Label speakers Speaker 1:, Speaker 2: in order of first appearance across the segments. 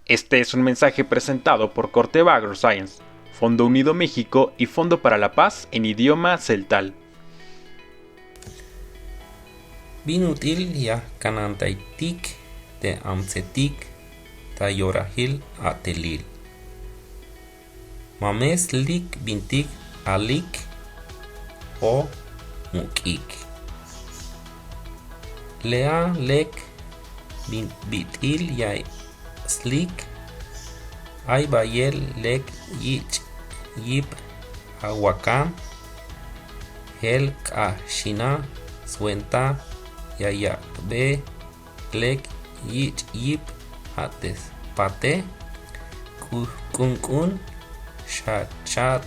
Speaker 1: Este es un mensaje presentado por Corteva AgroScience, Fondo Unido México y Fondo para la Paz en idioma celtal.
Speaker 2: Binutil ya kanantaitik de amsetik tayorahil atelil. Mames lik bintik alik o mukik. Lea lek bitil ya slik ay bayel lek yich yip aguacam hel kashina suenta ya be lek yich yip ates pate kunkun chat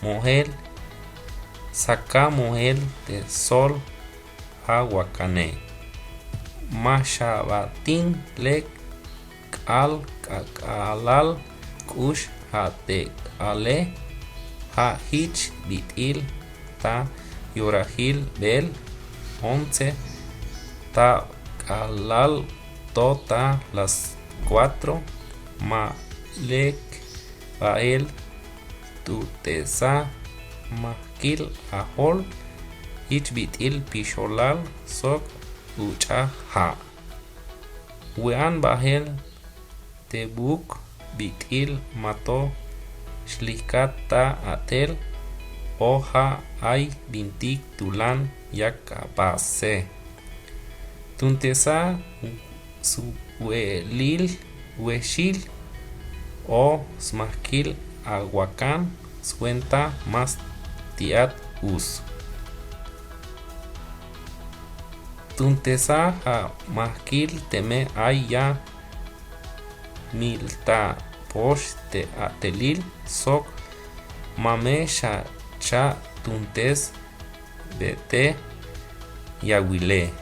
Speaker 2: mohel saca mohel de sol aguacane mashabatin lek al kakalal kush hate ale ha hich bitil ta yorahil bel 11 ta kalal tota las 4 ma lek bael tutesa makil ahol ich bitil pisholal sok ucha ha wean bahel tebuk bitil mato shlikata atel oja ay bintik tulan yakapase tuntesa suelil weshil o smakil aguacan suenta más tiat us tuntesa a makil teme ay ya milta posh te atelil sok mame cha tuntes bete yawile